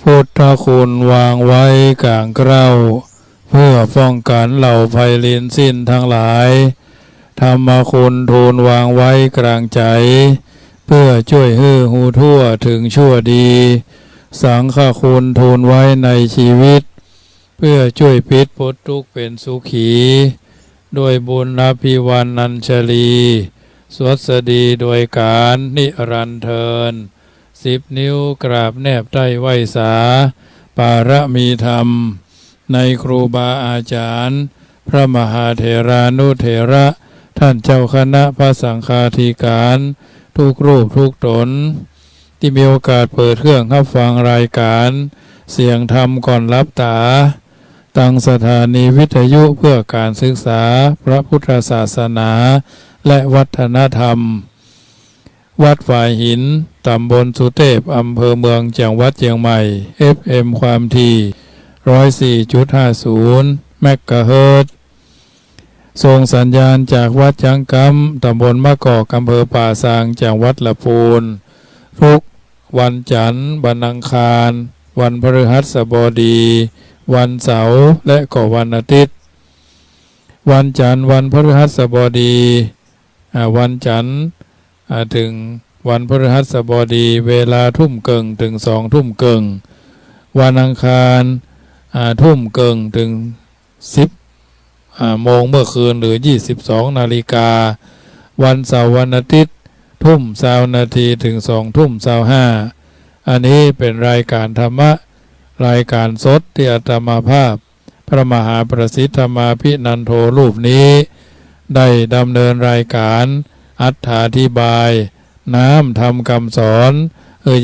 พุทธคุณวางไว้กลางเกล้าเพื่อป้องกันเหล่าภัยลินสิ้นทั้งหลายธรรมคุณทูลวางไว้กลางใจเพื่อช่วยฮื้อหูทั่วถึงชั่วดีสังฆคุณทูลไว้ในชีวิตเพื่อช่วยพิษพ้นทุกข์เป็นสุขีด้วยบุญอภิวันนัญชลีสวัสดีโดยการนิรันดร์เทิน10 นิ้วกราบแนบใต้ไหวสาปารมีธรรมในครูบาอาจารย์พระมหาเถรานุเถระท่านเจ้าคณะพระสังฆาธิการทุกรูปทุกตนที่มีโอกาสเปิดเครื่องรับฟังรายการเสียงธรรมก่อนรับตาตั้งสถานีวิทยุเพื่อการศึกษาพระพุทธศาสนาและวัฒนธรรมวัดฝ่ายหินตำบลสุเทพอำเภอเมืองจังหวัดเชียงใหม่ FM ความถี่ 104.50 เมกะเฮิรตซ์ส่งสัญญาณจากวัดจังกำตำบลมะกอกอำเภอป่าซางจังหวัดลำพูนทุกวันจันทร์วันอังคารวันพฤหัสบดีวันเสาร์และก็วันอาทิตย์วันจันทร์วันพฤหัสบดีวันจันทร์ถึงวันพฤหัสบดีเวลาทุ่มเกิงถึง2 ทุ่มเกิงวันอังคารทุ่มเกิงถึง10 โมงเมื่อคืนหรือ22 นาฬิกาวันเสาร์วันอาทิตย์ ทุ่ม20 นาทีถึง2 ทุ่ม25อันนี้เป็นรายการธรรมะรายการสดที่อาตมาภาพพระมหาประสิทธมาภินันโทรูปนี้ได้ดำเนินรายการอธิบายน้ำทำคำสอน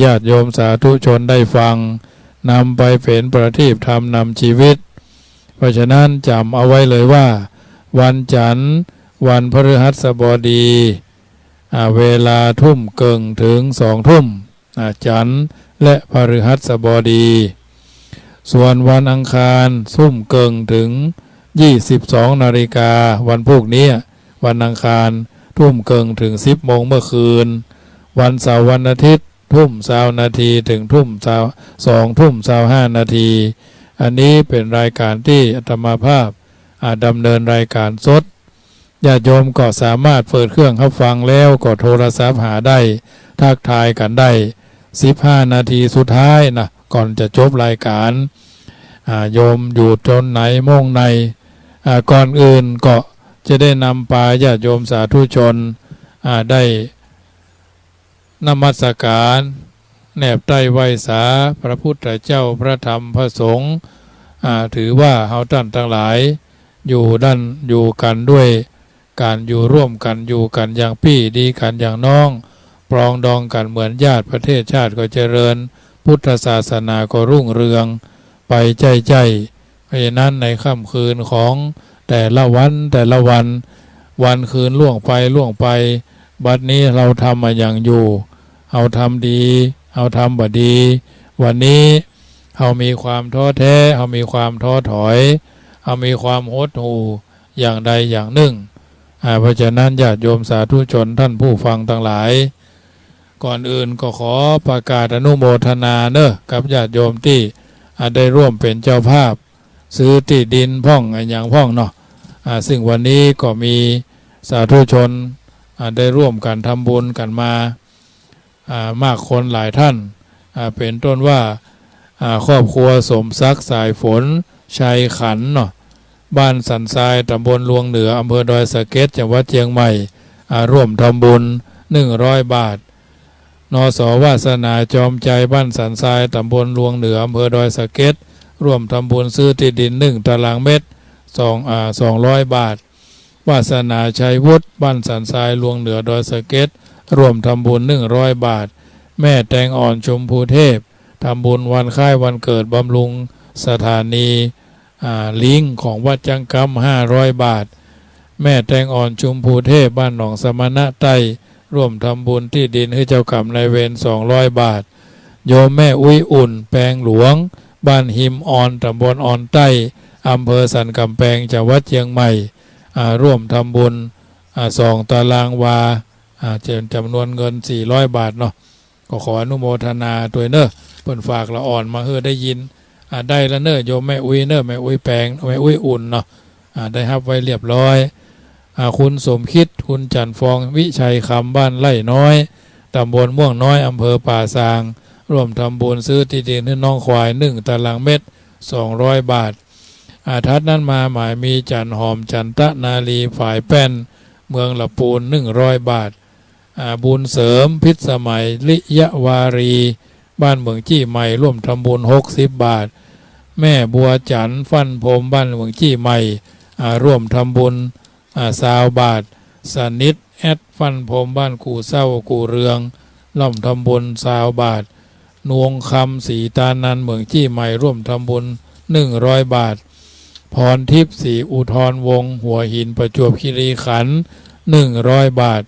ญาติโยมสาธุชนได้ฟังนำไปเป็นประทีปธรรมนำชีวิตเพราะฉะนั้นจำเอาไว้เลยว่าวันจันทร์วันพฤหัสบดีเวลาทุ่มเกิงถึง2 ทุ่มจันทร์และพฤหัสบดีส่วนวันอังคารทุ่มเกิงถึง22 นาฬิกาวันพวกนี้วันอังคารทุ่มเกิงถึง10 โมงเมื่อคืนวันเสาร์วันอาทิตย์ทุ่ม20 นาทีถึง2 ทุ่ม25 นาทีอันนี้เป็นรายการที่อาตมาภาพดำเนินรายการสดญาติโยมก็สามารถเปิดเครื่องรับฟังแล้วก็โทรศัพท์หาได้ทักทายกันได้15 นาทีสุดท้ายนะก่อนจะจบรายการโยมอยู่จนไหนโมงไหนก่อนอื่นก็จะได้นำปาญาติโยมสาธุชนได้นมัสการแนบใต้ไหวสาพระพุทธเจ้าพระธรรมพระสงฆ์ถือว่าเฮาท่านทั้งหลายอยู่กันด้วยการอยู่ร่วมกันอยู่กันอย่างพี่ดีกันอย่างน้องปรองดองกันเหมือนญาติประเทศชาติก็เจริญพุทธศาสนาก็รุ่งเรืองไปใจเพราะฉะนั้นในค่ำคืนของแต่ละวันวันคืนล่วงไปบัดนี้เราทำมาอย่างอยู่เอาทำดีเอาทำบดีวันนี้เรามีความท้อแท้เรามีความท้อถอยเรามีความหดหู่อย่างใดอย่างหนึ่งเพราะฉะนั้นญาติโยมสาธุชนท่านผู้ฟังทั้งหลายก่อนอื่นก็ขอประกาศอนุโมทนากับญาติโยมที่ได้ร่วมเป็นเจ้าภาพซื้อที่ดินพ่องอย่างพ่องเนาะซึ่งวันนี้ก็มีสาธุชนได้ร่วมกันทำบุญกันมามากคนหลายท่านเป็นต้นว่าครอบครัวสมศักดิ์สายฝนชัยขันเนาะบ้านสันทรายตำบลลวงเหนืออำเภอดอยสะเก็ดจังหวัดเชียงใหม่ร่วมทำบุญ100 บาทนส.วาสนาจอมใจบ้านสันทรายตำบลลวงเหนืออำเภอดอยสะเก็ดร่วมทำบุญซื้อที่ดิน1 ตารางเมตร200 บาทวาสนาชัยวุฒิบ้านสันทรายลวงเหนือดอยสะเก็ดร่วมทำบุญ100 บาทแม่แตงอ่อนชมพูเทพทำบุญวันคล้ายวันเกิดบำรุงสถานีลิงของวัดจังกำ500 บาทแม่แตงอ่อนชมพูเทพบ้านหนองสมณะใต้ร่วมทำบุญที่ดินให้เจ้ากรรมนายเวร200 บาทโยมแม่อุ้ยอุ่นแปลงหลวงบ้านหิมอ่อนตำบลอ่อนใต้อำเภอสันกำแพงจังหวัดเชียงใหม่ร่วมทำบุญ2 ตารางวาจำนวนเงิน400 บาทเนาะก็ขออนุโมทนาตัวเพิ่นฝากละอ่อนมาได้ยินได้แล้วโยมแม่อุ้ยแม่อุ้ยแปลงแม่อุ้ยอุ่นเนาะได้รับไว้เรียบร้อยคุณสมคิดคุณจันฟองวิชัยคำบ้านไร่น้อยตำบลม่วงน้อยอำเภอป่าซางร่วมทำบุญซื้อที่ดินให้น้องควาย1 ตารางเมตร200 บาททัดนั้นมาหมายมีจันหอมจันตะนาลีฝ่ายแป้นเมืองละปูน100 บาทบุญเสริมพิษสมัยลิยวารีบ้านเมืองจี้ใหม่ร่วมทำบุญ60 บาทแม่บัวจันฟันพรมบ้านเมืองจี้ใหม่ร่วมทำบุญ20 บาทสนิทแอดฟันพรมบ้านกู่เศร้ากู่เรืองร่วมทำบุญ20 บาทนวงคำสีตานันเมืองจี้ใหม่ร่วมทำบุญ100 บาทพรทิพย์ศรีอุทรวงศ์หัวหินประจวบคีรีขันธ์100 บาท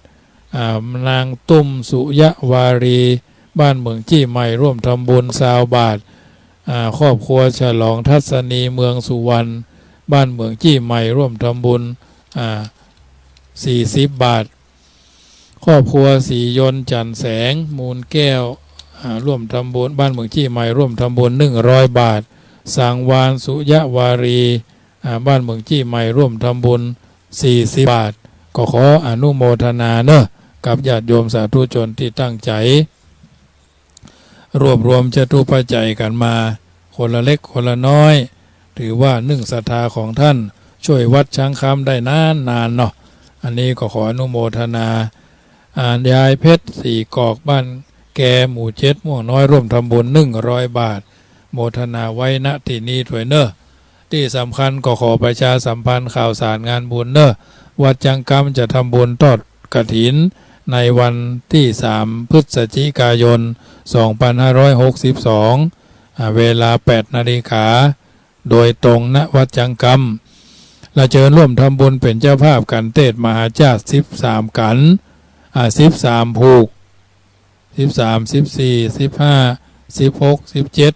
นางตุ้มสุยวารีบ้านเมืองจี้ใหม่ร่วมทำบุญ20 บาทครอบครัวฉลองทัศนีเมืองสุวรรณบ้านเมืองจี้ใหม่ร่วมทำบุญ40 บาทครอบครัวศรียนต์จันแสงมูลแก้วร่วมทำบุญบ้านเมืองจี้ใหม่ร่วมทำบุญ100 บาทสังวานสุยวารีบ้านเมืองจี้ใหม่ร่วมทำบุญ40 บาทก็ขออนุโมทนากับญาติโยมสาธุชนที่ตั้งใจรวบรวมจตุปัจจัยกันมาคนละเล็กคนละน้อยถือว่าศรัทธาของท่านช่วยวัดช้างคำได้นานเนาะอันนี้ก็ขออนุโมทนา ยายเพชรสี่กอกบ้านแกหมู่เจ็ดม่วงน้อยร่วมทำบุญ100 บาทโมทนาไว้ณที่นี้ถวยเนอะที่สำคัญก็ขอประชาสัมพันธ์ข่าวสารงานบุญเนอะวัดจังกำจะทำบุญทอดกฐินในวันที่3 พฤศจิกายน 2562 เวลา 8 นาฬิกาโดยตรงณวัดจังกำและเชิญร่วมทำบุญเป็นเจ้าภาพกันเทศมหาชาติ13 กัน13 ผูก13 14 15 16 17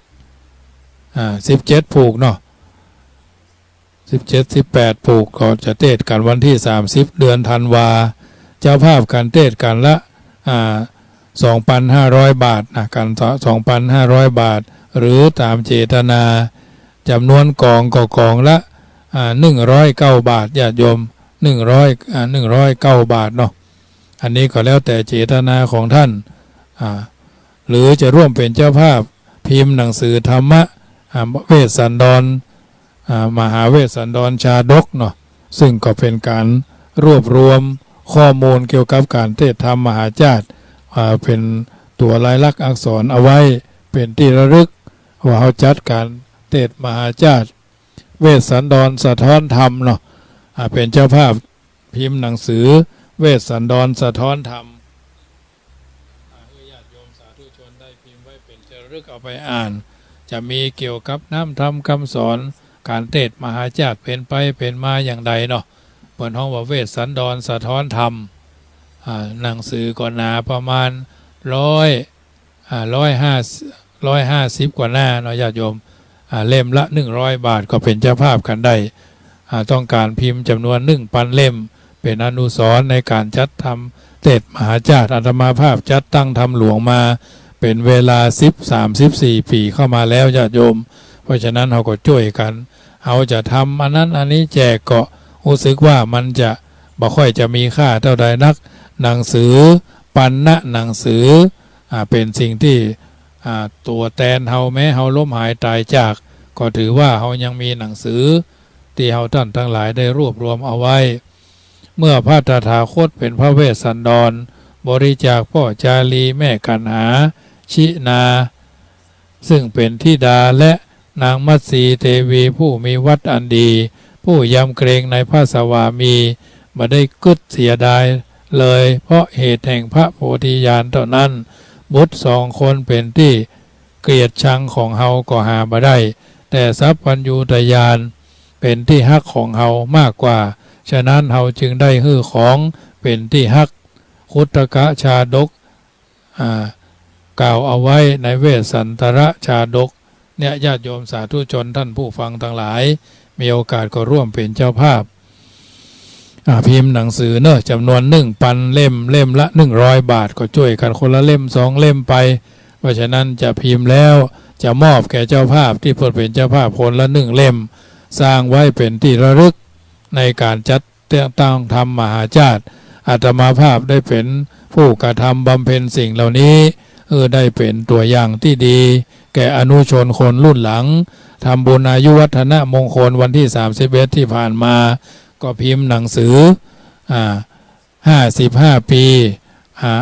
17 ผูกเนาะ17 18 ผูกก็จะเทศกันวันที่30 เดือนธันวาเจ้าภาพกันเทศกันละ2,500 บาทนะกัน 2,500 บาทหรือตามเจตนาจำนวนกองก็กองละ109 บาทญาติโยม109 บาทเนาะอันนี้ก็แล้วแต่เจตนาของท่านหรือจะร่วมเป็นเจ้าภาพพิมพ์หนังสือธรรมะเวสสันดรมหาเวสสันดรชาดกเนาะซึ่งก็เป็นการรวบรวมข้อมูลเกี่ยวกับการเทศธรรมมหาชาติเป็นตัวลายลักษณ์อักษรเอาไว้เป็นที่ระลึกว่าเขาจัดการเทศมหาชาติเวสสันดรสะท้อนธรรมเนาะเป็นเจ้าภาพพิมพ์หนังสือเวสสันดรสะท้อนธรรมญาติโยมสาธุชนได้พิมพ์ไว้เป็นที่ระลึกเอาไปอ่านจะมีเกี่ยวกับน้ำธรรมคำสอนการเทศมหาชาติเป็นไปเป็นมาอย่างใดเนาะเปิดห้องว่าเวสสันดรสะท้อนธรรมหนังสือก่อนหนาประมาณ150 กว่าหน้าเนาะญาติโยมเล่มละ100 บาทก็เป็นเจ้าภาพกันได้ต้องการพิมพ์จำนวน1,000 เล่มเป็นอนุสรณ์ในการจัดทำเทศมหาชาติอาตมาภาพจัดตั้งทำหลวงมาเป็นเวลา13-14 ปีเข้ามาแล้วญาติโยมเพราะฉะนั้นเราก็ช่วยกันเราจะทำอันนั้นอันนี้แจกก็รู้สึกว่ามันจะบ่ค่อยจะมีค่าเท่าใดนักหนังสือปันนะหนังสือเป็นสิ่งที่ตัวแทนเฮาแม้เฮาล้มหายตายจากก็ถือว่าเฮายังมีหนังสือที่เฮาท่านทั้งหลายได้รวบรวมเอาไว้เมื่อพระตถาคตเป็นพระเวสสันดรบริจาคพ่อจารีแม่กันหาชินาซึ่งเป็นธิดาและนางมัตสีเทวีผู้มีวัดอันดีผู้ยำเกรงในพระสวามีไม่ได้กึศเสียดายเลยเพราะเหตุแห่งพระโพธิญาณเท่านั้นบุตร2 คนเป็นที่เกลียดชังของเฮาก็หาบ่ได้แต่ทรัพย์ปัญญูตญาณเป็นที่ฮักของเฮามากกว่าฉะนั้นเฮาจึงได้ฮื้อของเป็นที่ฮักคุตกะชาดกกล่าวเอาไว้ในเวสสันตรชาดกเนี่ยญาติโยมสาธุชนท่านผู้ฟังทั้งหลายมีโอกาสก็ร่วมเป็นเจ้าภาพพิมพ์หนังสือเนอะจำนวน1,000 เล่มเล่มละ100 บาทก็ช่วยกันคนละเล่ม2 เล่มไปเพราะฉะนั้นจะพิมพ์แล้วจะมอบแก่เจ้าภาพที่เพื่อเป็นเจ้าภาพคนละ1 เล่มสร้างไว้เป็นที่ระลึกในการจัดตั้งธรรมมหาชาติอาตมาภาพได้เป็นผู้กระทำบำเพ็ญสิ่งเหล่านี้ได้เป็นตัวอย่างที่ดีแก่อนุชนคนรุ่นหลังทำบุญอายุวัฒนมงคลวันที่31ที่ผ่านมาก็พิมพ์หนังสือ55 ปี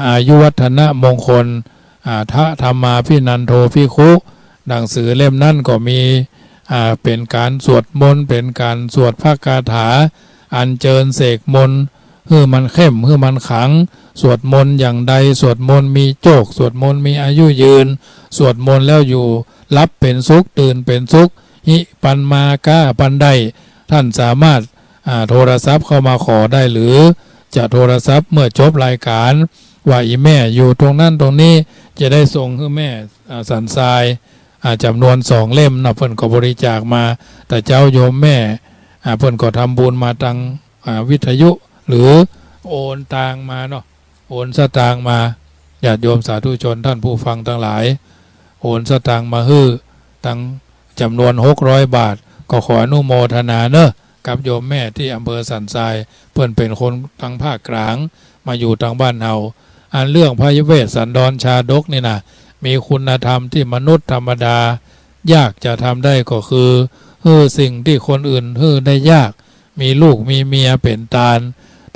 อายุวัฒนมงคลทะธรรมาภินันโทภิกขุหนังสือเล่มนั้นก็มีเป็นการสวดมนต์เป็นการสวดพระคาถาอัญเชิญเสกมนต์มันเข้มมันขังสวดมนต์อย่างใดสวดมนต์มีโชคสวดมนต์มีอายุยืนสวดมนต์แล้วอยู่รับเป็นสุขตื่นเป็นสุขหิปันมาก้าปันได้ท่านสามารถโทรศัพท์เข้ามาขอได้หรือจะโทรศัพท์เมื่อจบรายการว่าอีแม่อยู่ตรงนั้นตรงนี้จะได้ส่งให้แม่สันทรายจำนวน2 เล่มนะเพิ่นก็บริจาคมาแต่เจ้าโยมแม่เพิ่นก็ทำบุญมาทางวิทยุหรือโอนตางมาเนาะโอนสตางมาญาติโยมสาธุชนท่านผู้ฟังทั้งหลายโอนสตางมาตั้งจำนวน600 บาทก็ขออนุโมทนาเนอะกับโยมแม่ที่อำเภอสันทรายเพิ่นเป็นคนทางภาคกลางมาอยู่ทางบ้านเฮาอันเรื่องพระเวสสันดรชาดกนี่นะมีคุณธรรมที่มนุษย์ธรรมดายากจะทำได้ก็คือสิ่งที่คนอื่นได้ยากมีลูกมีเมียเป็นตาล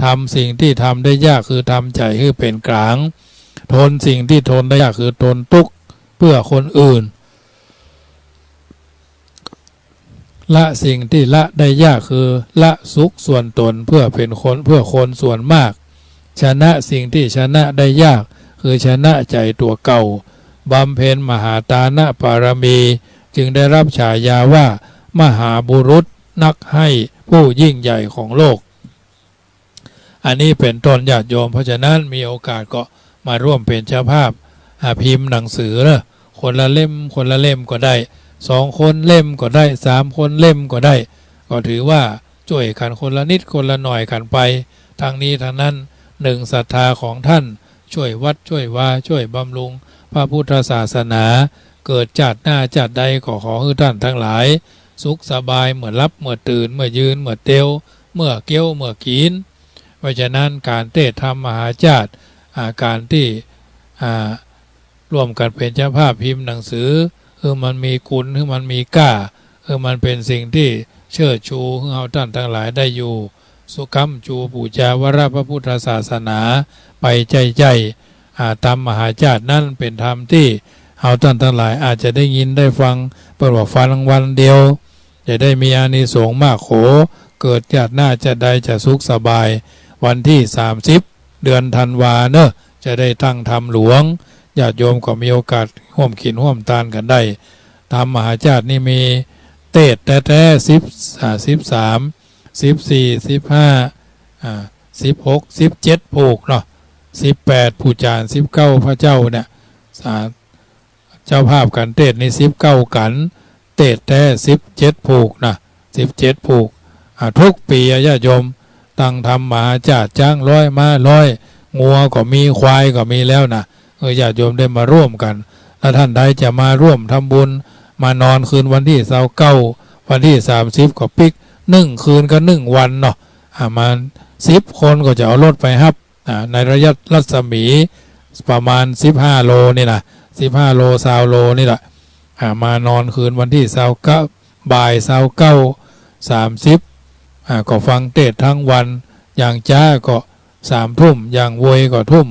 ทำสิ่งที่ทำได้ยากคือทำใจให้เป็นกลางทนสิ่งที่ทนได้ยากคือทนทุกข์เพื่อคนอื่นละสิ่งที่ละได้ยากคือละสุขส่วนตนเพื่อเป็นคนเพื่อคนส่วนมากชนะสิ่งที่ชนะได้ยากคือชนะใจตัวเก่าบำเพ็ญมหาตานะปารมีจึงได้รับฉายาว่ามหาบุรุษนักให้ผู้ยิ่งใหญ่ของโลกอันนี้เป็นต้นญาติโยมเพราะฉะนั้นมีโอกาสก็มาร่วมเป็นเจ้าภาพพิมพ์หนังสือนะคนละเล่มคนละเล่มก็ได้2 คนเล่มก็ได้3 คนเล่มก็ได้ก็ถือว่าช่วยกันคนละนิดคนละหน่อยกันไปทางนี้ทางนั้น1ศรัทธาของท่านช่วยวัดช่วยวาช่วยบำรุงพระพุทธศาสนาเกิดจัดหน้าจัดใดก็ขอให้ท่านทั้งหลายสุขสบายเมื่อรับเมื่อตื่นเมื่อยืนเมื่อเตียวเมื่อเกี้ยวเมื่อกินเพราะฉะนั้นการเทศน์ธรรมมหาชาติการที่ร่วมกันเป็นเจ้าภาพพิมพ์หนังสือมันมีคุณมันมีก้ามันเป็นสิ่งที่เชิดชูให้เราท่านทั้งหลายได้อยู่สุขัมจูปูจาวรพระพุทธศาสนาไปใจธรรมมหาชาตินั่นเป็นธรรมที่เราท่านทั้งหลายอาจจะได้ยินได้ฟังเปิดว่าฟังวันเดียวจะได้มีอานิสงส์มากโขเกิดจัดหน้าจะได้จะสุขสบายวันที่30เดือนธันวาเนอะจะได้ตั้งธรรมหลวงญาติโยมก็มีโอกาสร่วมกินร่วมทานกันได้ธรรมมหาชาตินี่มีเตศแท้13 14 15 16 17ผูกเนาะ18ผู้จาร19พระเจ้าเนี่ยเจ้าภาพกันเทศนี่19กันเทศแท้17ผูกนะ17ผูกทุกปีญาติโยมตั้งธรรมมหาชาติจ้างร้อยม้าร้อยงัวก็มีควายก็มีแล้วนะญาติโยมได้มาร่วมกันถ้าท่านใดจะมาร่วมทำบุญมานอนคืนวันที่29วันที่30ก็ปิก1 คืนก็1 วันเนาะมา10 คนก็จะเอารถไปครับในระยะรัศมีประมาณ15 โลนี่นะ15 โล20 โลนี่แหละมานอนคืนวันที่29บ่าย29 30ก็ฟังเทศน์ทั้งวันอย่างจ้าก็3 ทุ่มอย่างโวยก็ทุ่ม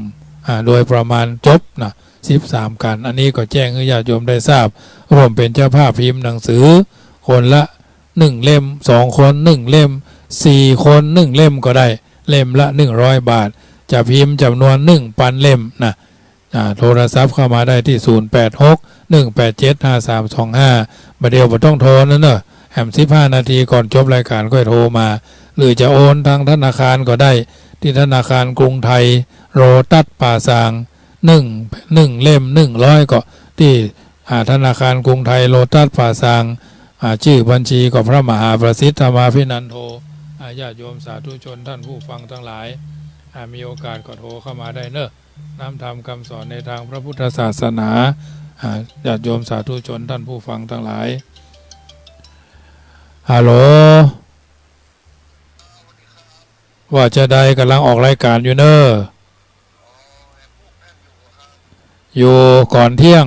โดยประมาณจบนะ13กันอันนี้ก็แจ้งให้ญาติโยมได้ทราบร่วมเป็นเจ้าภาพพิมพ์หนังสือคนละ1 เล่ม2 คน1 เล่ม4 คน1 เล่มก็ได้เล่มละ100 บาทจะพิมพ์จำนวน1,000 เล่มนะโทรศัพท์เข้ามาได้ที่0861875325บัดเดียวบ่ต้องโทรนั่นเนอะแหม15 นาทีก่อนจบรายการก็โทรมาหรือจะโอนทางธนาคารก็ได้ที่ธนาคารกรุงไทยโรตัสป่าซาง1 เล่ม100ก็ที่ธนาคารกรุงไทยโรตัสป่าซางชื่อบัญชีก็พระมหาประสิทธิ์ธรรมาภินันโทญาติโยมสาธุชนท่านผู้ฟังทั้งหลายมีโอกาสก็โทรเข้ามาได้เนอะน้ำธรรมคำสอนในทางพระพุทธศาสนาญาติโยมสาธุชนท่านผู้ฟังทั้งหลายฮัลโหลว่าจะได้กำลังออกรายการอยู่เนอะอยู่ก่อนเที่ยง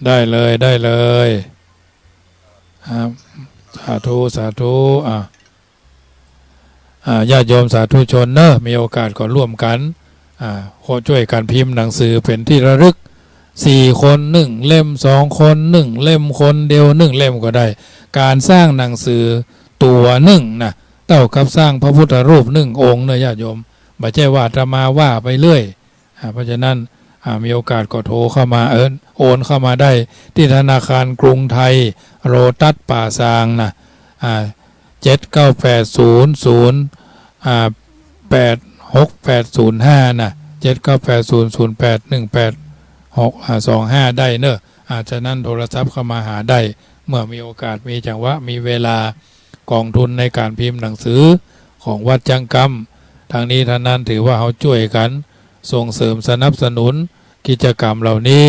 ได้เลยได้เลยสาธุสาธุญาติโยมสาธุชนเนอะมีโอกาสก็ร่วมกันช่วยกันพิมพ์หนังสือเป็นที่ระลึก4 คน1 เล่ม2 คน1 เล่มคนเดียว1 เล่มก็ได้การสร้างหนังสือตัว1นะเท่ากับสร้างพระพุทธรูป1 องค์เนอะญาติโยมไม่ใช่ว่าจะมาว่าไปเรื่อยเพราะฉะนั้นมีโอกาสก็โทรเข้ามาโอนเข้ามาได้ที่ธนาคารกรุงไทยโรตัสป่าซางนะ7980086805นะ7980081825ได้เนอะฉะนั้นโทรศัพท์เข้ามาหาได้เมื่อมีโอกาสมีจังหวะมีเวลากองทุนในการพิมพ์หนังสือของวัดจังกำทางนี้ท่านนั้นถือว่าเขาช่วยกันส่งเสริมสนับสนุนกิจกรรมเหล่านี้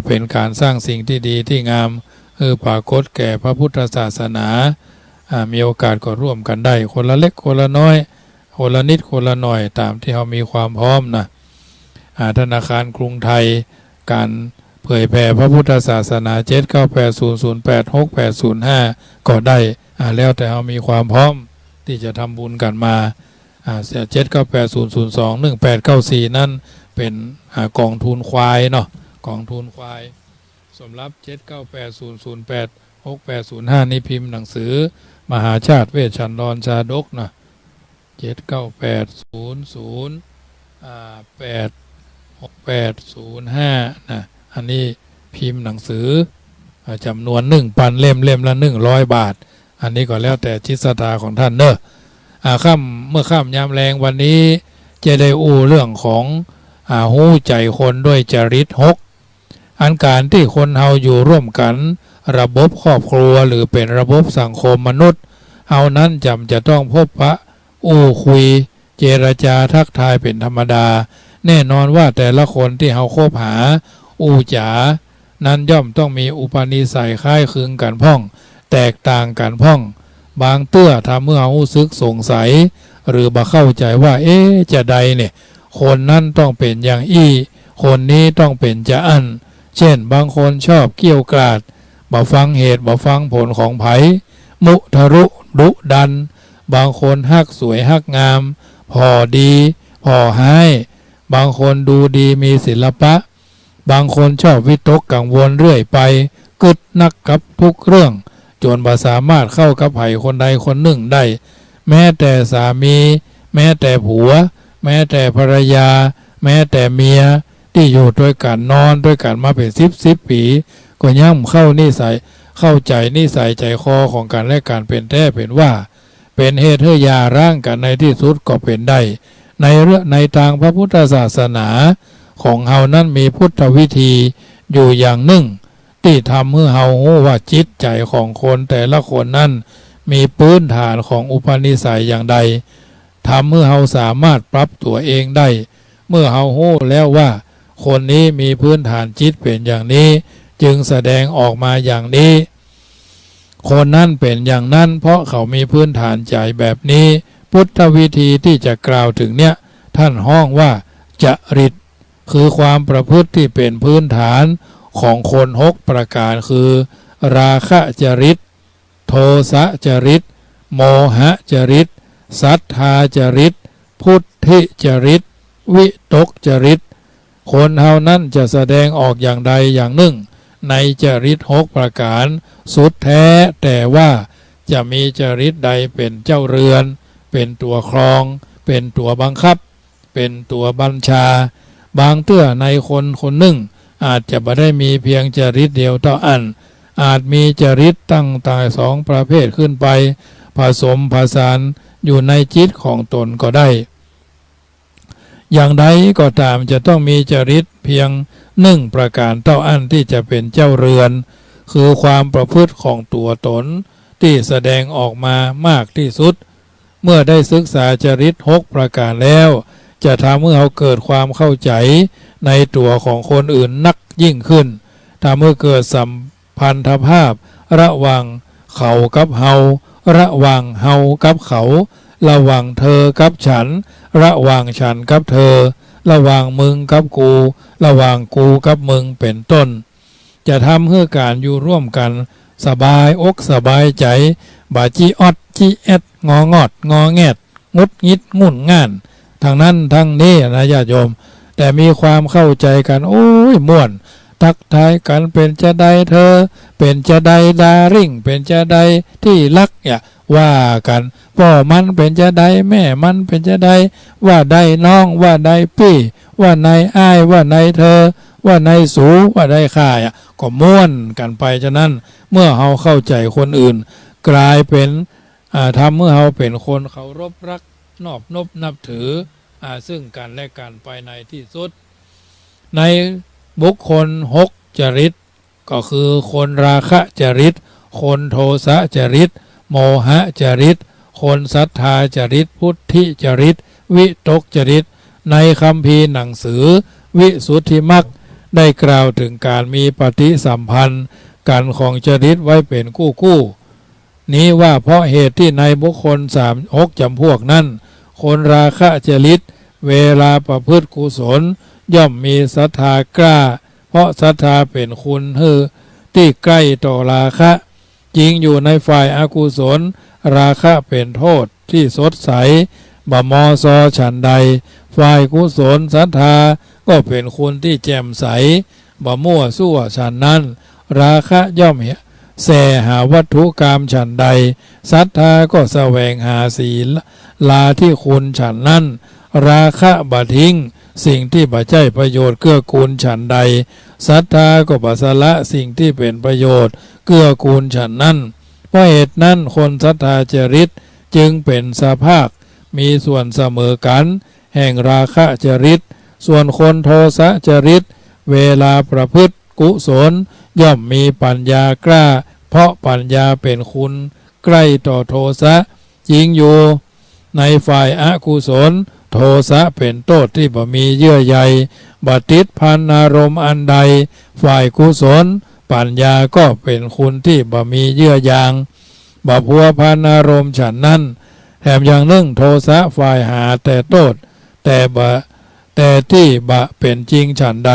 เป็นการสร้างสิ่งที่ดีที่งามปรากฏแก่พระพุทธศาสนามีโอกาสก็ร่วมกันได้คนละเล็กคนละน้อยคนละนิดคนละหน่อยตามที่เขามีความพร้อมนะธนาคารกรุงไทยการ เผยแผ่พระพุทธศาสนา7980086805ก็ได้แล้วแต่เรามีความพร้อมที่จะทำบุญกันมา7980021894นั่นเป็นกองทุนควายเนาะกองทุนควายสำหรับ7980086805นี่พิมพ์หนังสือมหาชาติเวชชันดรชาดกนะ7980086805นะอันนี้พิมพ์หนังสือจำนวน1,000 เล่มละ100 บาทอันนี้ก็แล้วแต่จิตศรัทธาของท่านเนอะเมื่อค่ำยามแรงวันนี้จะได้อู้เรื่องของหู้ใจคนด้วยจริต6อันการที่คนเฮาอยู่ร่วมกันระบบครอบครัวหรือเป็นระบบสังคมมนุษย์เฮานั้นจำจะต้องพบปะอู้คุยเจรจาทักทายเป็นธรรมดาแน่นอนว่าแต่ละคนที่เฮาคบหาอู้จ๋านั้นย่อมต้องมีอุปนิสัยคล้ายคลึงกันพ้องแตกต่างกันพ้องบางเตื้อทำเมื่อเฮาซึกสงสัยหรือบ่เข้าใจว่าจะใดเนี่ยคนนั้นต้องเป็นอย่างอี้คนนี้ต้องเป็นจะอันเช่นบางคนชอบเกี้ยวกราดบ่ฟังเหตุบ่ฟังผลของไผมุทะรุดุดันบางคนฮักสวยฮักงามพอดีพอให้บางคนดูดีมีศิลปะบางคนชอบวิตกกังวลเรื่อยไปกึดนักกับทุกเรื่องจนบ่สามารถเข้ากับไผคนใดคนหนึ่งได้แม้แต่สามีแม้แต่ผัวแม้แต่ภรรยาแม้แต่เมียที่อยู่ด้วยกันนอนด้วยกันมาเป็น10 ปีก็ย่ำเข้าใจนิสัยใจคอของกันและกันเป็นแท้เป็นว่าเป็นเหตุให้ยาร่างกันในที่สุดก็เป็นได้ในทางพระพุทธศาสนาของเฮานั้นมีพุทธวิธีอยู่อย่างหนึ่งที่ทำให้เฮารู้ว่าจิตใจของคนแต่ละคนนั้นมีพื้นฐานของอุปนิสัยอย่างใดทำให้เฮาสามารถปรับตัวเองได้เมื่อเฮารู้แล้วว่าคนนี้มีพื้นฐานจิตเป็นอย่างนี้จึงแสดงออกมาอย่างนี้คนนั้นเป็นอย่างนั้นเพราะเขามีพื้นฐานใจแบบนี้พุทธวิธีที่จะกล่าวถึงเนี่ยท่านห้องว่าจริตคือความประพฤติที่เป็นพื้นฐานของคน6ประการคือราคะจริตโทสะจริตโมหะจริตศรัทธาจริตพุทธิจริตวิตกจริตคนเฮานั้นจะแสดงออกอย่างใดอย่างหนึ่งในจริต6ประการสุดแท้แต่ว่าจะมีจริตใดเป็นเจ้าเรือนเป็นตัวครองเป็นตัวบังคับเป็นตัวบัญชาบางเตื้อในคนหนึ่งอาจจะไม่ได้มีเพียงจริตเดียวเท่าอันอาจมีจริตตั้งแต่2ประเภทขึ้นไปผสมผสานอยู่ในจิตของตนก็ได้อย่างใดก็ตามจะต้องมีจริตเพียง1ประการเท่าอันที่จะเป็นเจ้าเรือนคือความประพฤติของตัวตนที่แสดงออกมามากที่สุดเมื่อได้ศึกษาจริต6ประการแล้วจะทำให้เราเกิดความเข้าใจในตัวของคนอื่นนักยิ่งขึ้นทำให้เกิดสัมพันธภาพระหว่างเขากับเฮาระหว่างเฮากับเขาระหว่างเธอกับฉันระหว่างฉันกับเธอระหว่างมึงกับกูระหว่างกูกับมึงเป็นต้นจะทำให้การอยู่ร่วมกันสบายอกสบายใจบาจีออดจีแอดงองอดงอแงดงุดงิดงุ่นง่านทางนั้นทางนี้นะญาติโยมแต่มีความเข้าใจกันโอ้ยม่วนทักทายกันเป็นจะใดเธอเป็นจะใดดาริ่งเป็นจะใดที่รักว่ากันพ่อมันเป็นจะใดแม่มันเป็นจะใดว่าใดน้องว่าใดพี่ว่านายอ้ายว่านายเธอว่านายสูว่าใดข้าก็ม่วนกันไปฉะนั้นเมื่อเฮาเข้าใจคนอื่นกลายเป็นทำเมื่อเฮาเป็นคนเคารพรักนอบนบนับถือซึ่งกันและกันไปในที่สุดในบุคคล6จริตก็คือคนราคะจริตคนโทสะจริตโมหะจริตคนศรัทธาจริตพุทธิจริตวิตกจริตในคัมภีร์หนังสือวิสุทธิมรรคได้กล่าวถึงการมีปฏิสัมพันธ์กันของจริตไว้เป็นคู่นี้ว่าเพราะเหตุที่ในบุคคล6จำพวกนั้นคนราคะจริตเวลาประพฤติกุศลย่อมมีศรัทธากล้า เพราะศรัทธาเป็นคุณที่ใกล้ต่อราคะจริงอยู่ในฝ่ายอากุศลราคะเป็นโทษที่สดใสบะมอซอฉันใดฝ่ายกุศลศรัทธาก็เป็นคุณที่แจ่มใสบะมั่วซั่วฉันนั้นราคะย่อมแสหาวัตถุกรรมฉันใดศรัทธาก็แสวงหาศีลาที่คุณฉันนั้นราคะบะทิ้งสิ่งที่บะใจประโยชน์เกื้อกูลฉันใดศรัทธาก็บะสละสิ่งที่เป็นประโยชน์เกื้อกูลฉันนั้นเพราะเหตุนั้นคนศรัทธาจริตจึงเป็นสภาคมีส่วนเสมอกันแห่งราคะจริตส่วนคนโทสะจริตเวลาประพฤติกุศลย่อมมีปัญญากล้าเพราะปัญญาเป็นคุณใกล้ต่อโทสะจริงอยู่ในฝ่ายอกุศลโทสะเป็นโทษที่บ่มีเยื่อใยบัติดพันอารมณ์อันใดฝ่ายกุศลปัญญาก็เป็นคุณที่บ่มีเยื่อยางบ่พัวพันอารมณ์ฉันนั้นแถมอย่างหนึ่งโทสะฝ่ายหาแต่โทษแต่ที่บะเป็นจริงฉันใด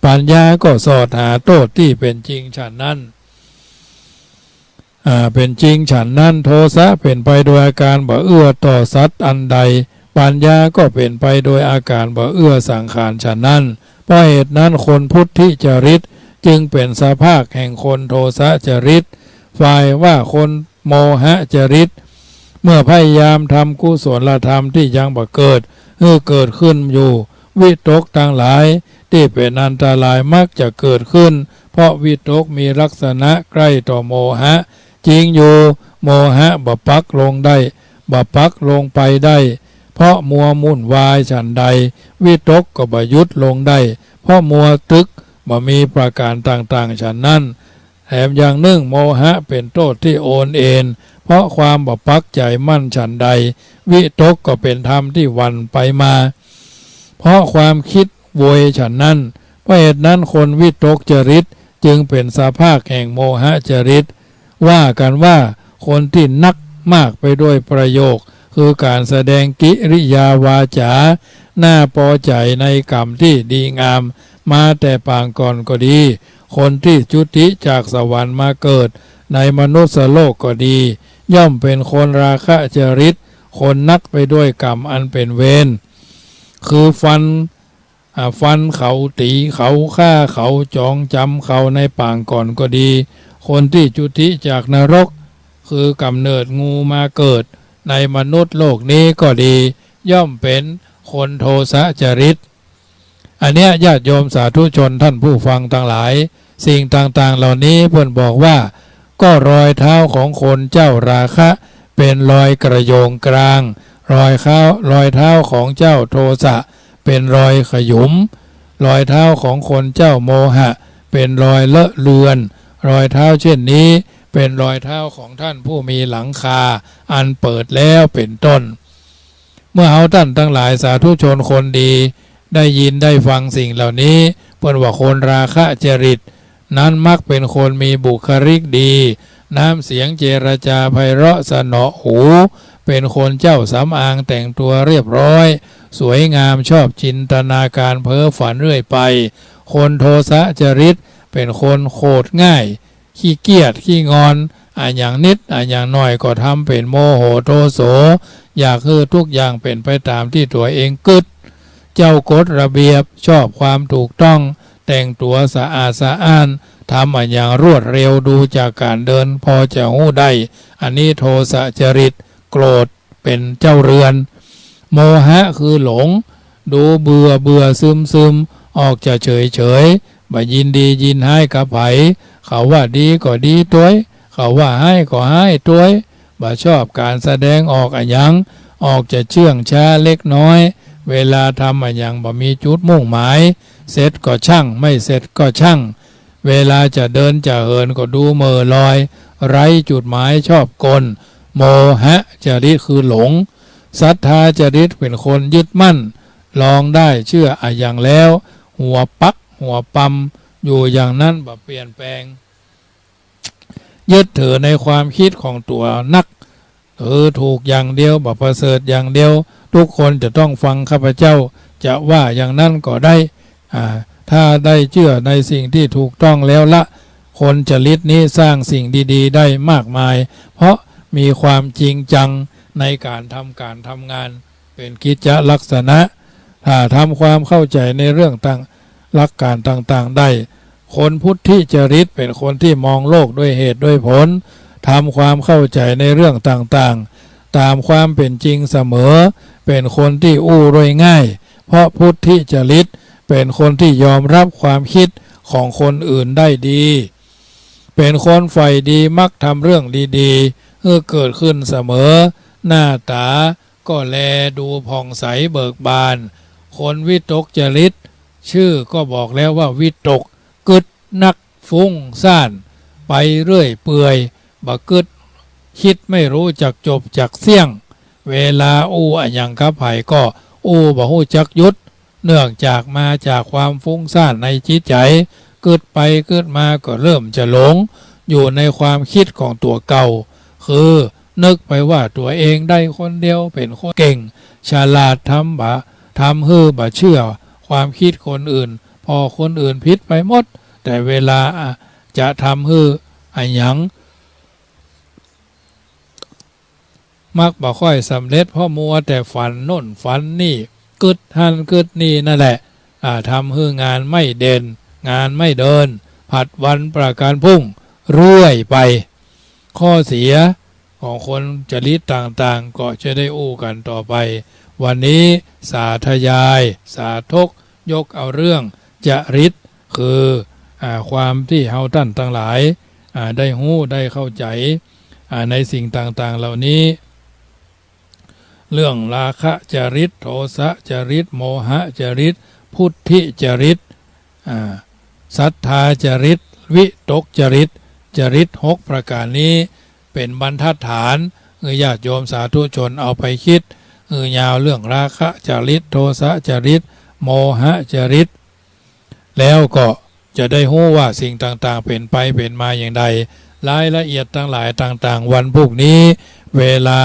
ปัญญาก็สอดหาโทษที่เป็นจริงฉันนั้นเป็นจริงฉันนั้นโทสะเป็นไปโดยอาการบ่เอื้อต่อสัตว์อันใดปัญญาก็เป็นไปโดยอาการบ่เอื้อสังขารฉันนั้นเพราะเหตุนั้นคนพุทธิจริตจึงเป็นสภาคแห่งคนโทสะจริตฝ่ายว่าคนโมหะจริตเมื่อพยายามทำกุศลธรรมที่ยังบ่เกิดเกิดขึ้นอยู่วิตกทั้งหลายที่เป็นอันตรายมักจะเกิดขึ้นเพราะวิตกมีลักษณะใกล้ต่อโมหะจริงอยู่โมหะบ่ปักลงได้บ่ปักลงไปได้เพราะมัวมุ่นวายฉันใดวิตกก็บ่ยุดลงได้เพราะมัวตึกบ่มีประการต่างๆฉันนั้นแถมอย่างหนึ่งโมหะเป็นโทษที่โอนเอ็นเพราะความบ่ปักใจมั่นฉันใดวิตกก็เป็นธรรมที่วันไปมาเพราะความคิดโวยฉันนั้นเพราะเหตุนั้นคนวิตกจริตจึงเป็นสภาคแห่งโมหะจริตว่ากันว่าคนที่นักมากไปด้วยประโยคคือการแสดงกิริยาวาจาน่าพอใจในกรรมที่ดีงามมาแต่ปางก่อนก็ดีคนที่จุติจากสวรรค์มาเกิดในมนุษย์โลกก็ดีย่อมเป็นคนราคะจริตคนนักไปด้วยกรรมอันเป็นเวรคือฟันเขาตีเขาฆ่าเขาจองจำเขาในปางก่อนก็ดีคนที่จุติจากนรกคือกำเนิดงูมาเกิดในมนุษย์โลกนี้ก็ดีย่อมเป็นคนโทสะจริตอันเนี้ยญาติโยมสาธุชนท่านผู้ฟังทั้งหลายสิ่งต่างๆเหล่านี้เพิ่นบอกว่าก็รอยเท้าของคนเจ้าราคะเป็นรอยกระโยงกลางรอยเท้าของเจ้าโทสะเป็นรอยขยุมรอยเท้าของคนเจ้าโมหะเป็นรอยเลอะเลือนรอยเท้าเช่นนี้เป็นรอยเท้าของท่านผู้มีหลังคาอันเปิดแล้วเป็นต้นเมื่อเอาท่านทั้งหลายสาธุชนคนดีได้ยินได้ฟังสิ่งเหล่านี้เพิ่นว่าคนราคะจริตนั้นมักเป็นคนมีบุคลิกดีน้ำเสียงเจรจาไพเราะสนอหูเป็นคนเจ้าสำอางแต่งตัวเรียบร้อยสวยงามชอบจินตนาการเพ้อฝันเรื่อยไปคนโทสะจริตเป็นคนโคตรง่ายขี้เกียจขี้งอนอย่างนิดอย่างน้อยก็ทำเป็นโมโหโทโสอยากให้ทุกอย่างเป็นไปตามที่ตัวเองกึศเจ้ากฎระเบียบชอบความถูกต้องแต่งตัวสะอาดสะอ้านทำอย่างรวดเร็วดูจากการเดินพอจะหู้ได้อันนี้โทสะจริตโกรธเป็นเจ้าเรือนโมหะคือหลงดูเบื่อซึมออกจะเฉยบ่ยินดียินให้กับไผเขาว่าดีก็ดีตัวเขาว่าให้ก็ให้ตัวบ่ชอบการแสดงออกอย่างออกจะเชื่องช้าเล็กน้อยเวลาทำอย่างบ่มีจุดมุ่งหมายเสร็จก็ช่างไม่เสร็จก็ช่างเวลาจะเดินจะเหินก็ดูเมื่อลอยไร้จุดหมายชอบกลโมหะจริตคือหลงศรัทธาจริตเป็นคนยึดมั่นลองได้เชื่ออย่างแล้วหัวปักหัวปั๊มอยู่อย่างนั้นบ่เปลี่ยนแปลงยึดถือในความคิดของตัวนักถูกอย่างเดียวบ่ประเสริฐอย่างเดียวทุกคนจะต้องฟังข้าพเจ้าจะว่าอย่างนั้นก็ได้ ถ้าได้เชื่อในสิ่งที่ถูกต้องแล้วละคนจริตนี้สร้างสิ่งดีๆได้มากมายเพราะมีความจริงจังในการทำงานเป็นกิจลักษณะถ้าทำความเข้าใจในเรื่องต่างหลักการต่างๆได้คนพุทธิจริตเป็นคนที่มองโลกด้วยเหตุด้วยผลทำความเข้าใจในเรื่องต่างๆตามความเป็นจริงเสมอเป็นคนที่อู้โดยง่ายเพราะพุทธิจริตเป็นคนที่ยอมรับความคิดของคนอื่นได้ดีเป็นคนใฝ่ดีมักทำเรื่องดีๆเกิดขึ้นเสมอหน้าตาก็แลดูผ่องใสเบิกบานคนวิตกจริตชื่อก็บอกแล้วว่าวิตกกึดนักฟุ้งซ่านไปเรื่อยเปื่อยบะกึดคิดไม่รู้จักจบจักเสี่ยงเวลาอู้อะหยังกับไผก็อู้บ่ฮู้จักหยุดเนื่องจากมาจากความฟุ้งซ่านในจิตใจเกิดไปเกิดมาก็เริ่มจะหลงอยู่ในความคิดของตัวเก่าคือนึกไปว่าตัวเองได้คนเดียวเป็นคนเก่งฉลาดทำฮื้อบะเชื่อความคิดคนอื่นพอคนอื่นผิดไปหมดแต่เวลาจะทำฮื้ออะหยังมักบ่ค่อยสำเร็จเพราะมัวแต่ฝันโน่นฝันนี่กึดหันกึดนี่นั่นแหละทำฮื้องานไม่เด่นงานไม่เดินผัดวันประกันพรุ่งเรื่อยไปข้อเสียของคนจริตต่างๆก็จะได้อู้กันต่อไปวันนี้สาธยายสาธกยกเอาเรื่องจริตคือความที่เฮาท่านทั้งหลายได้หู้ได้เข้าใจในสิ่งต่างๆเหล่านี้เรื่องราคะจริตโทสะจริตโมหะจริตพุทธิจริตศรัทธาจริตวิตกจริต6ประการนี้เป็นบรรทัดฐานญาติโยมสาธุชนเอาไปคิดยาวเรื่องราคะจริตโทสะจริตโมหะจริตแล้วก็จะได้รู้ว่าสิ่งต่างๆเป็นไปเป็นมาอย่างใดรายละเอียดทั้งหลายต่างๆวันพรุ่งนี้เวลา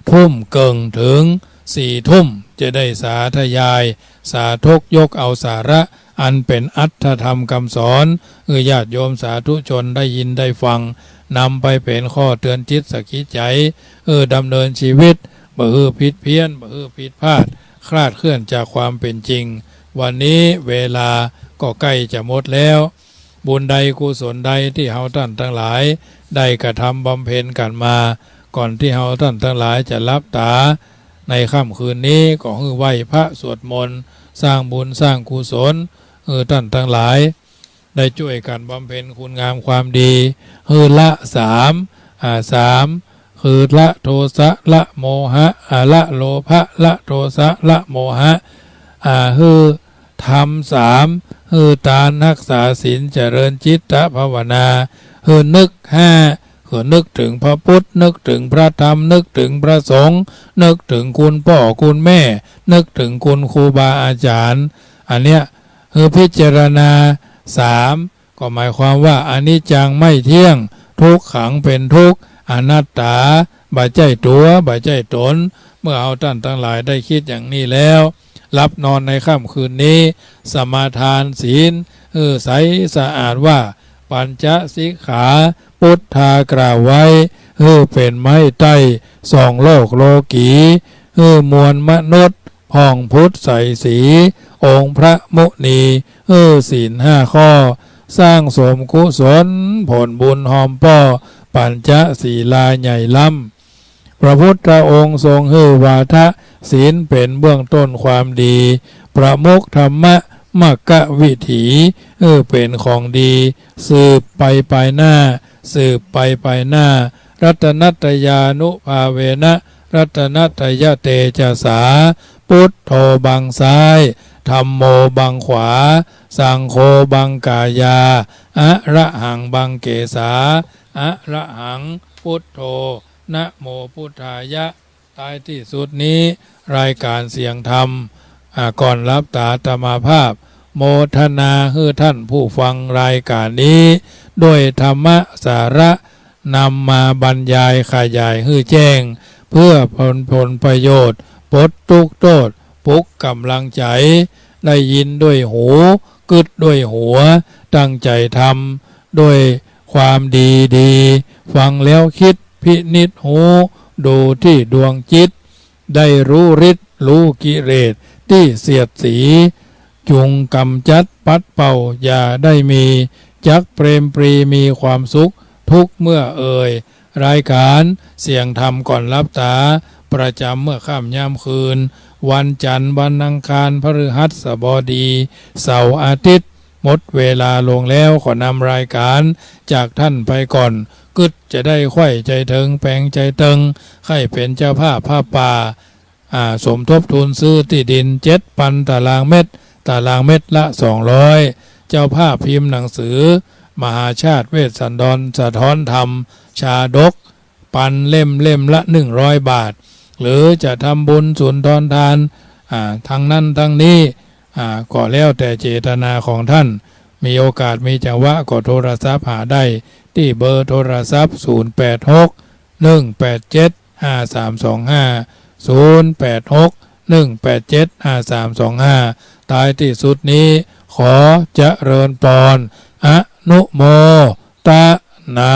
ทุ่มเกิงถึง4 ทุ่มจะได้สาธยายสาธกยกเอาสาระอันเป็นอัตถธรรมคำสอนญาติโยมสาธุชนได้ยินได้ฟังนำไปเป็นข้อเตือนจิตสกิจใจดำเนินชีวิตบ่ผิดเพี้ยนบ่ผิดพลาดคลาดเคลื่อนจากความเป็นจริงวันนี้เวลาก็ใกล้จะหมดแล้วบุญใดกุศลใดที่เฮาท่านทั้งหลายได้กระทำบำเพ็ญกันมาก่อนที่เฮาท่านทั้งหลายจะรับตาในค่ำคืนนี้ก็ไหว้พระสวดมนต์สร้างบุญสร้างกุศลท่านทั้งหลายได้ช่วยกันบำเพ็ญคุณงามความดีละ3คือละโทสะละโมหะละโลภะละโทสะละโมหะทำ3ทานรักษาศีลเจริญจิตภาวนานึก5นึกถึงพระพุทธนึกถึงพระธรรมนึกถึงพระสงฆ์นึกถึงคุณพ่อคุณแม่นึกถึงคุณครูบาอาจารย์อันเนี้ยพิจารณา3ก็หมายความว่าอนิจจังไม่เที่ยงทุกขังเป็นทุกข์อนัตตาบ่ใจตัวบ่ใจตนเมื่อเอาท่านทั้งหลายได้คิดอย่างนี้แล้วรับนอนในค่ำคืนนี้สมาทานศีลใสสะอาดว่าปัญจสิกขาพุทธากล่าวไว้เป็นไม้ใต้ส่องโลกโลกีมวลมนุษย์ผ่องพุทธใสสีองค์พระมุนีศีล5 ข้อสร้างสมกุศลผลบุญหอมป้อปัญจศีลาใหญ่ล้ำพระพุทธองค์ทรงวาทะศีลเป็นเบื้องต้นความดีประมุขธรรมะมักกะวิถีเป็นของดีสืบไปหน้ารัตนัตยานุภาเวนะรัตนัตยเตจสาพุทโธบังซ้ายธัมโมบังขวาสังโฆบังกายาอะระหังบังเกสาอะระหังพุทโธนะโมพุทธายะท้ายที่สุดนี้รายการเสียงธรรมก่อนรับตาตมาภาพโมทนาท่านผู้ฟังรายการนี้ด้วยธรรมะสาระนำมาบรรยายขยายแจ้งเพื่อผลประโยชน์ปลดทุกข์โทษปลุกกำลังใจได้ยินด้วยหู กึดด้วยหัวตั้งใจทำด้วยความดีฟังแล้วคิดพินิจหูดูที่ดวงจิตได้รู้ฤทธิ์รู้กิเลสที่เสียดสีจุงกำจัดปัดเป่าอย่าได้มีจักเปรมปรีมีความสุขทุกเมื่อรายการเสียงธรรมก่อนรับตาประจำเมื่อค่ำยามคืนวันจันทร์วันอังคารพฤหัสบดีเสาร์อาทิตย์หมดเวลาลงแล้วขอนำรายการจากท่านไปก่อนกึดจะได้ไข้ใจถึงแปลงใจตึงให้เป็นเจ้าภาพผ้าป่าสมทบทุนซื้อที่ดิน7,000 ตารางเมตรตารางเมตรละ200เจ้าภาพพิมพ์หนังสือมหาชาติเวสสันดรสะท้อนธรรมชาดกปันเล่มละ100 บาทหรือจะทำบุญสุนทรทานทั้งนั้นทั้งนี้ก็แล้วแต่เจตนาของท่านมีโอกาสมีจังหวะก็โทรศัพท์หาได้ที่เบอร์โทรศัพท์0861875325 ท้ายที่สุดนี้ขอเจริญพรอนุโมทนา